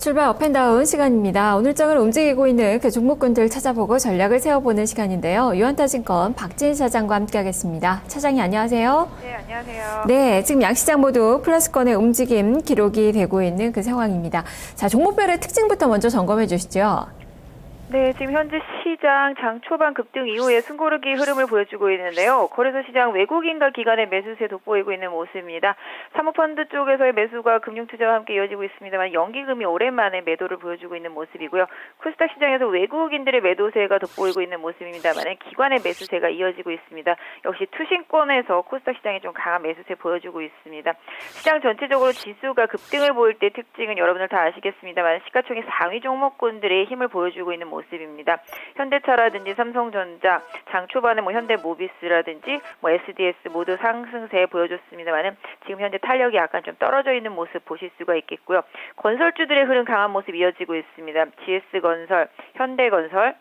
출발 업앤다운 시간입니다. 오늘장을 움직이고 있는 그 종목군들 찾아보고 전략을 세워보는 시간인데요. 유한타증권 박진 사장과 함께하겠습니다. 차장님 안녕하세요. 네, 안녕하세요. 네, 지금 양시장 모두 플러스권의 움직임 기록이 되고 있는 그 상황입니다. 자, 종목별의 특징부터 먼저 점검해 주시죠. 네, 지금 현재 시장 장 초반 급등 이후에 숨고르기 흐름을 보여주고 있는데요. 거래소 시장 외국인과 기관의 매수세 돋보이고 있는 모습입니다. 사모펀드 쪽에서의 매수가 금융투자와 함께 이어지고 있습니다만 연기금이 오랜만에 매도를 보여주고 있는 모습이고요. 코스닥 시장에서 외국인들의 매도세가 돋보이고 있는 모습입니다만 기관의 매수세가 이어지고 있습니다. 역시 투신권에서 코스닥 시장에 좀 강한 매수세 보여주고 있습니다. 시장 전체적으로 지수가 급등을 보일 때 특징은 여러분들 다 아시겠습니다만 시가총액 상위 종목군들의 힘을 보여주고 있는 모습입니다. 현대차라든지 삼성전자, 장 초반에 현대모비스라든지 SDS 모두 상승세 보여줬습니다만은 지금 현재 탄력이 약간 좀 떨어져 있는 모습 보실 수가 있겠고요. 건설주들의 흐름 강한 모습 이어지고 있습니다. GS건설, 현대건설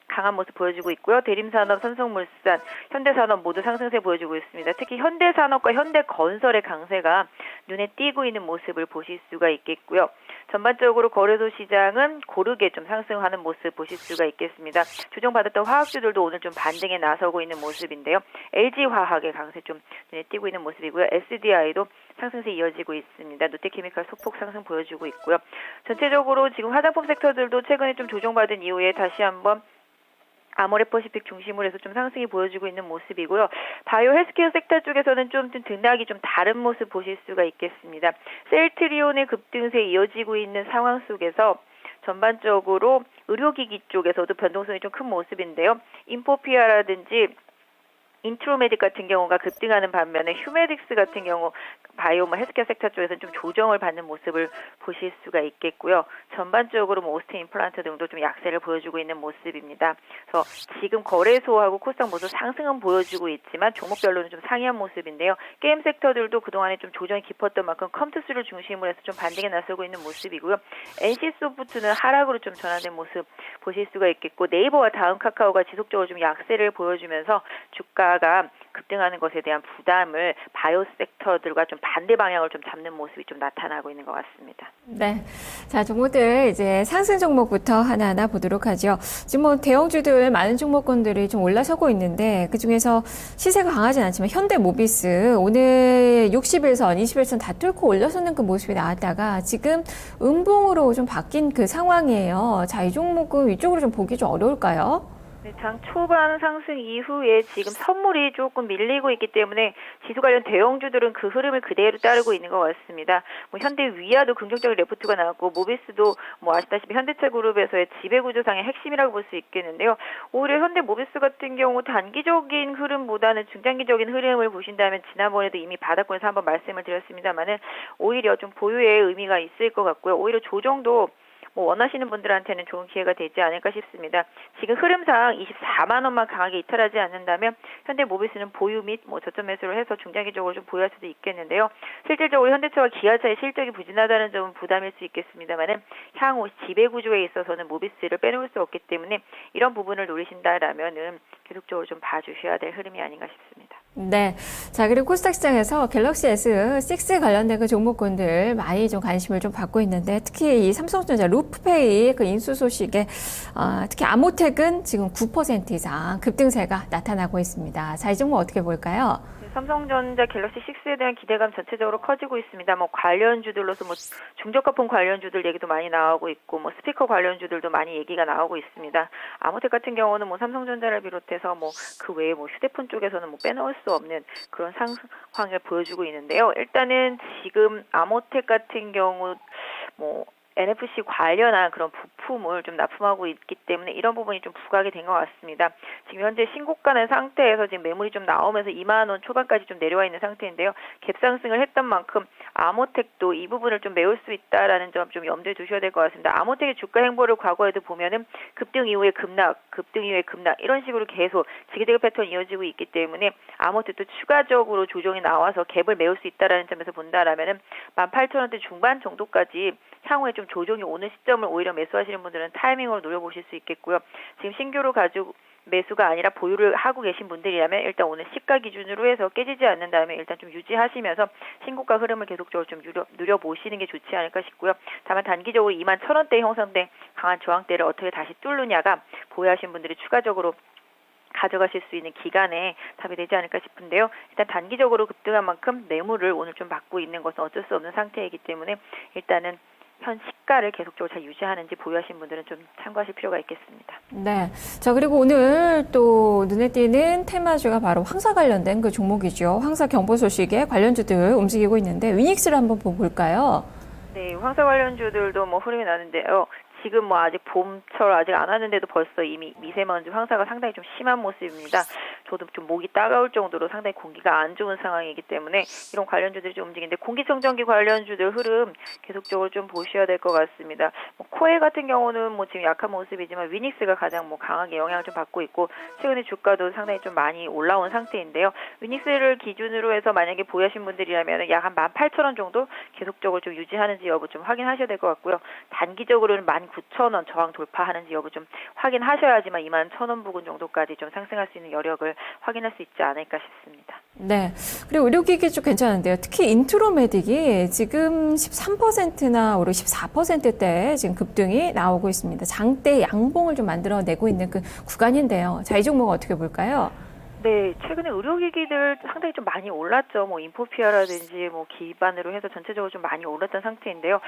강한 모습 보여주고 있고요. 대림산업, 삼성물산, 현대산업 모두 상승세 보여주고 있습니다. 특히 현대산업과 현대건설의 강세가 눈에 띄고 있는 모습을 보실 수가 있겠고요. 전반적으로 거래소 시장은 고르게 좀 상승하는 모습 보실 수가 있겠습니다. 조정받았던 화학주들도 오늘 좀 반등에 나서고 있는 모습인데요. LG화학의 강세 좀 눈에 띄고 있는 모습이고요. SDI도 상승세 이어지고 있습니다. 롯데케미칼 소폭 상승 보여주고 있고요. 전체적으로 지금 화장품 섹터들도 최근에 좀 조정받은 이후에 다시 한번 아모레퍼시픽 중심으로 해서 좀 상승이 보여주고 있는 모습이고요. 바이오 헬스케어 섹터 쪽에서는 좀 등락이 좀 다른 모습 보실 수가 있겠습니다. 셀트리온의 급등세 이어지고 있는 상황 속에서 전반적으로 의료기기 쪽에서도 변동성이 좀 큰 모습인데요. 인포피아라든지 인트로메딕 같은 경우가 급등하는 반면에 휴메딕스 같은 경우 바이오 헬스케어 섹터 쪽에서는 좀 조정을 받는 모습을 보실 수가 있겠고요. 전반적으로 오스틴 임플란트 등도 좀 약세를 보여주고 있는 모습입니다. 그래서 지금 거래소하고 코스닥 모두 상승은 보여주고 있지만 종목별로는 좀 상이한 모습인데요. 게임 섹터들도 그동안에 좀 조정이 깊었던 만큼 컴투스를 중심으로 해서 좀 반등에 나서고 있는 모습이고요. NC소프트는 하락으로 좀 전환된 모습 보실 수가 있겠고 네이버와 다음카카오가 지속적으로 좀 약세를 보여주면서 주가가 급등하는 것에 대한 부담을 바이오 섹터들과 좀 반대 방향을 좀 잡는 모습이 좀 나타나고 있는 것 같습니다. 네. 자, 종목들 이제 상승 종목부터 하나하나 보도록 하죠. 지금 대형주들 많은 종목군들이 좀 올라서고 있는데 그중에서 시세가 강하진 않지만 현대모비스 오늘 60일선, 21일선 다 뚫고 올려서는 그 모습이 나왔다가 지금 음봉으로 좀 바뀐 그 상황이에요. 자, 이 종목은 위쪽으로 좀 보기 좀 어려울까요? 네, 장 초반 상승 이후에 지금 선물이 조금 밀리고 있기 때문에 지수 관련 대형주들은 그 흐름을 그대로 따르고 있는 것 같습니다. 현대위아도 긍정적인 레포트가 나왔고 모비스도 아시다시피 현대차그룹에서의 지배구조상의 핵심이라고 볼 수 있겠는데요. 오히려 현대모비스 같은 경우 단기적인 흐름보다는 중장기적인 흐름을 보신다면 지난번에도 이미 바닥권에서 한번 말씀을 드렸습니다만은 오히려 좀 보유의 의미가 있을 것 같고요. 오히려 조정도 원하시는 분들한테는 좋은 기회가 되지 않을까 싶습니다. 지금 흐름상 24만 원만 강하게 이탈하지 않는다면 현대모비스는 보유 및 저점 매수를 해서 중장기적으로 좀 보유할 수도 있겠는데요. 실질적으로 현대차와 기아차의 실적이 부진하다는 점은 부담일 수 있겠습니다만은 향후 지배구조에 있어서는 모비스를 빼놓을 수 없기 때문에 이런 부분을 노리신다라면은 계속적으로 좀 봐주셔야 될 흐름이 아닌가 싶습니다. 네. 자, 그리고 코스닥 시장에서 갤럭시 S6 관련된 그 종목군들 많이 좀 관심을 좀 받고 있는데 특히 이 삼성전자 루프페이 그 인수 소식에 특히 아모텍은 지금 9% 이상 급등세가 나타나고 있습니다. 자, 이 종목 어떻게 볼까요? 삼성전자 갤럭시 6에 대한 기대감 전체적으로 커지고 있습니다. 관련주들로서 중저가폰 관련주들 얘기도 많이 나오고 있고 스피커 관련주들도 많이 얘기가 나오고 있습니다. 아모텍 같은 경우는 삼성전자를 비롯해서 그 외에 휴대폰 쪽에서는 빼놓을 수 없는 그런 상황을 보여주고 있는데요. 일단은 지금 아모텍 같은 경우 NFC 관련한 그런 부품을 좀 납품하고 있기 때문에 이런 부분이 좀 부각이 된 것 같습니다. 지금 현재 신고가는 상태에서 지금 매물이 좀 나오면서 2만 원 초반까지 좀 내려와 있는 상태인데요. 갭상승을 했던 만큼 아모텍도 이 부분을 좀 메울 수 있다라는 점 좀 염두에 두셔야 될 것 같습니다. 아모텍의 주가 행보를 과거에도 보면은 급등 이후에 급락 이런 식으로 계속 지그재그 패턴이 이어지고 있기 때문에 아모텍도 추가적으로 조정이 나와서 갭을 메울 수 있다라는 점에서 본다라면은 18,000원대 중반 정도까지 향후에 좀 조정이 오는 시점을 오히려 매수하시는 분들은 타이밍으로 노려보실 수 있겠고요. 지금 신규로 매수가 아니라 보유를 하고 계신 분들이라면 일단 오늘 시가 기준으로 해서 깨지지 않는다면 일단 좀 유지하시면서 신고가 흐름을 계속적으로 좀 누려보시는 게 좋지 않을까 싶고요. 다만 단기적으로 21,000원대 형성된 강한 저항대를 어떻게 다시 뚫느냐가 보유하신 분들이 추가적으로 가져가실 수 있는 기간에 답이 되지 않을까 싶은데요. 일단 단기적으로 급등한 만큼 매물을 오늘 좀 받고 있는 것은 어쩔 수 없는 상태이기 때문에 일단은 현 시가를 계속적으로 잘 유지하는지 보유하신 분들은 좀 참고하실 필요가 있겠습니다. 네. 자, 그리고 오늘 또 눈에 띄는 테마주가 바로 황사 관련된 그 종목이죠. 황사 경보 소식에 관련주들 움직이고 있는데 위닉스를 한번 볼까요? 네, 황사 관련주들도 뭐 흐름이 나는데요. 지금 뭐 아직 봄철 아직 안 왔는데도 벌써 이미 미세먼지 황사가 상당히 좀 심한 모습입니다. 저도 좀 목이 따가울 정도로 상당히 공기가 안 좋은 상황이기 때문에 이런 관련주들이 좀 움직이는데 공기청정기 관련주들 흐름 계속적으로 좀 보셔야 될 것 같습니다. 뭐 코엘 같은 경우는 뭐 지금 약한 모습이지만 위닉스가 가장 뭐 강하게 영향을 좀 받고 있고 최근에 주가도 상당히 좀 많이 올라온 상태인데요. 위닉스를 기준으로 해서 만약에 보유하신 분들이라면 약 한 18,000원 정도 계속적으로 좀 유지하는지 여부 좀 확인하셔야 될 것 같고요. 단기적으로는 19,000원 저항 돌파하는지 여부 좀 확인하셔야지만 21,000원 부근 정도까지 좀 상승할 수 있는 여력을 확인할 수 있지 않을까 싶습니다. 네. 그리고 의료기기 쪽 괜찮은데요. 특히 인트로메딕이 지금 13%나 오르 14%대에 지금 급등이 나오고 있습니다. 장대 양봉을 좀 만들어내고 있는 그 구간인데요. 자, 이 종목 어떻게 볼까요? 네, 최근에 의료기기들 상당히 좀 많이 올랐죠. 뭐 인포피아라든지 뭐 기반으로 해서 전체적으로 좀 많이 올랐던 상태인데요.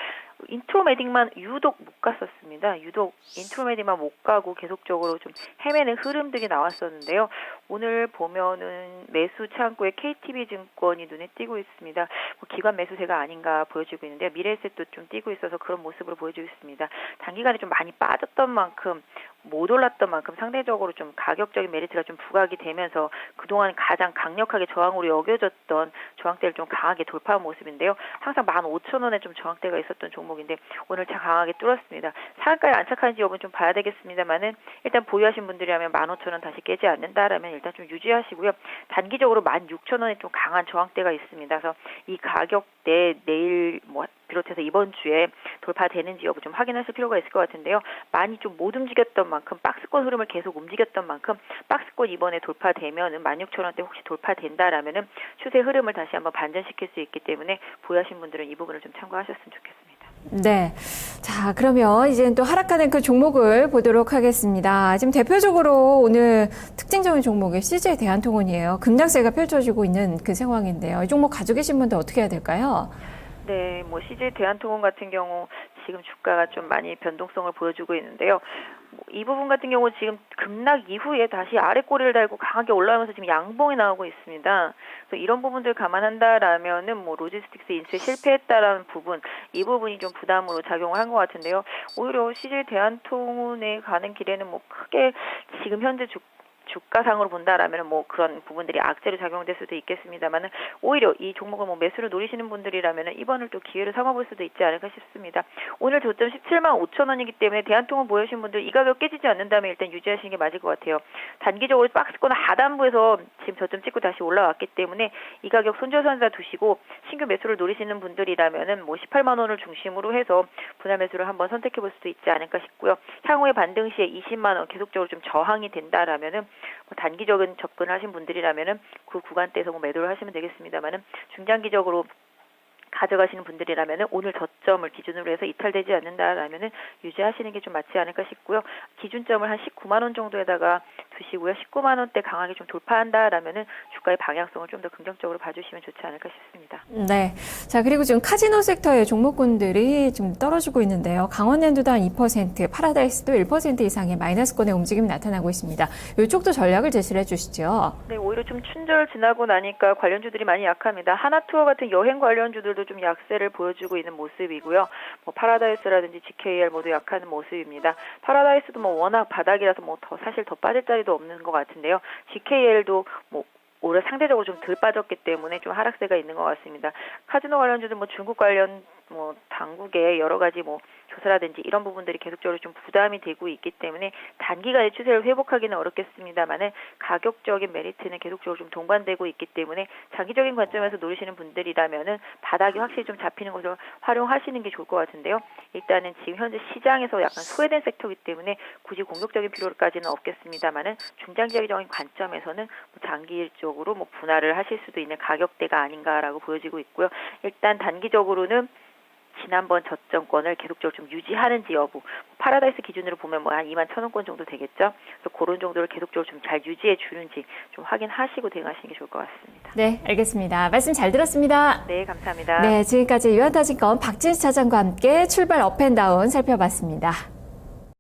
인트로메딕만 유독 못 갔었습니다. 유독 인트로메딕만 못 가고 계속적으로 좀 헤매는 흐름들이 나왔었는데요. 오늘 보면은 매수 창구에 KTB증권이 눈에 띄고 있습니다. 뭐 기관 매수세가 아닌가 보여지고 있는데요. 미래에셋도 좀 띄고 있어서 그런 모습으로 보여지고 있습니다. 단기간에 좀 많이 빠졌던 만큼 못 올랐던 만큼 상대적으로 좀 가격적인 메리트가 좀 부각이 되면서 그동안 가장 강력하게 저항으로 여겨졌던 저항대를 좀 강하게 돌파한 모습인데요. 항상 15,000원에 좀 저항대가 있었던 종목인데 오늘 참 강하게 뚫었습니다. 상한가에 안착하는지 여부는 좀 봐야 되겠습니다만은 일단 보유하신 분들이라면 15,000원 다시 깨지 않는다라면 일단 좀 유지하시고요. 단기적으로 16,000원에 좀 강한 저항대가 있습니다. 그래서 이 가격대 내일 뭐 비롯해서 이번 주에 돌파되는지 여부 좀 확인하실 필요가 있을 것 같은데요. 많이 좀 못 움직였던 만큼 박스권 흐름을 계속 움직였던 만큼 박스권 이번에 돌파되면은 16,000원대 혹시 돌파된다라면은 추세 흐름을 다시 한번 반전시킬 수 있기 때문에 보유하신 분들은 이 부분을 좀 참고하셨으면 좋겠습니다. 네. 자, 그러면 이제 또 하락하는 그 종목을 보도록 하겠습니다. 지금 대표적으로 오늘 특징적인 종목이 CJ 대한통운이에요. 급락세가 펼쳐지고 있는 그 상황인데요. 이 종목 가지고 계신 분들 어떻게 해야 될까요? 네, 뭐 CJ 대한통운 같은 경우 지금 주가가 좀 많이 변동성을 보여주고 있는데요. 이 부분 같은 경우 지금 급락 이후에 다시 아래 꼬리를 달고 강하게 올라오면서 지금 양봉이 나오고 있습니다. 그래서 이런 부분들 감안한다라면은 뭐 로지스틱스 인수에 실패했다라는 부분, 이 부분이 좀 부담으로 작용을 한 것 같은데요. 오히려 CJ 대한통운에 가는 길에는 뭐 크게 지금 현재 주가상으로 본다라면 뭐 그런 부분들이 악재로 작용될 수도 있겠습니다만은 오히려 이 종목을 뭐 매수를 노리시는 분들이라면은 이번을 또 기회를 삼아볼 수도 있지 않을까 싶습니다. 오늘 저점 175,000원이기 때문에 대한통운 보유하신 분들 이 가격 깨지지 않는다면 일단 유지하시는 게 맞을 것 같아요. 단기적으로 박스권 하단부에서 지금 저점 찍고 다시 올라왔기 때문에 이 가격 손절선사 두시고 신규 매수를 노리시는 분들이라면은 뭐 18만 원을 중심으로 해서 분할 매수를 한번 선택해 볼 수도 있지 않을까 싶고요. 향후에 반등 시에 20만 원 계속적으로 좀 저항이 된다라면은 뭐 단기적인 접근을 하신 분들이라면은 그 구간대에서 뭐 매도를 하시면 되겠습니다만은 중장기적으로 가져가시는 분들이라면은 오늘 저점을 기준으로 해서 이탈되지 않는다라면은 유지하시는 게 좀 맞지 않을까 싶고요. 기준점을 한 19만 원 정도에다가 두시고요. 19만 원대 강하게 좀 돌파한다라면은 주가의 방향성을 좀 더 긍정적으로 봐주시면 좋지 않을까 싶습니다. 네. 자, 그리고 지금 카지노 섹터의 종목군들이 좀 떨어지고 있는데요. 강원랜드도 한 2%, 파라다이스도 1% 이상의 마이너스권의 움직임이 나타나고 있습니다. 이쪽도 전략을 제시를 해주시죠. 네, 오히려 좀 춘절 지나고 나니까 관련주들이 많이 약합니다. 하나투어 같은 여행 관련주들도 좀 약세를 보여주고 있는 모습이고요. 뭐 파라다이스라든지 GKR 모두 약한 모습입니다. 파라다이스도 뭐 워낙 바닥이라서 뭐 더 사실 더 빠질 자리도 없는 것 같은데요. GKR도 뭐 올해 상대적으로 좀 덜 빠졌기 때문에 좀 하락세가 있는 것 같습니다. 카지노 관련주들 뭐 중국 관련 뭐 당국의 여러 가지 뭐 조사라든지 이런 부분들이 계속적으로 좀 부담이 되고 있기 때문에 단기간에 추세를 회복하기는 어렵겠습니다만은 가격적인 메리트는 계속적으로 좀 동반되고 있기 때문에 장기적인 관점에서 노리시는 분들이라면은 바닥이 확실히 좀 잡히는 것을 활용하시는 게 좋을 것 같은데요. 일단은 지금 현재 시장에서 약간 소외된 섹터이기 때문에 굳이 공격적인 필요까지는 없겠습니다만은 중장기적인 관점에서는 장기적으로 분할을 하실 수도 있는 가격대가 아닌가라고 보여지고 있고요. 일단 단기적으로는 지난번 저점권을 계속적으로 좀 유지하는지 여부, 파라다이스 기준으로 보면 한 21,000원권 정도 되겠죠. 그래서 그런 정도를 계속적으로 좀 잘 유지해 주는지 좀 확인하시고 대응하시는 게 좋을 것 같습니다. 네, 알겠습니다. 말씀 잘 들었습니다. 네, 감사합니다. 네, 지금까지 유한타증권 박진수 차장과 함께 출발 업앤다운 살펴봤습니다.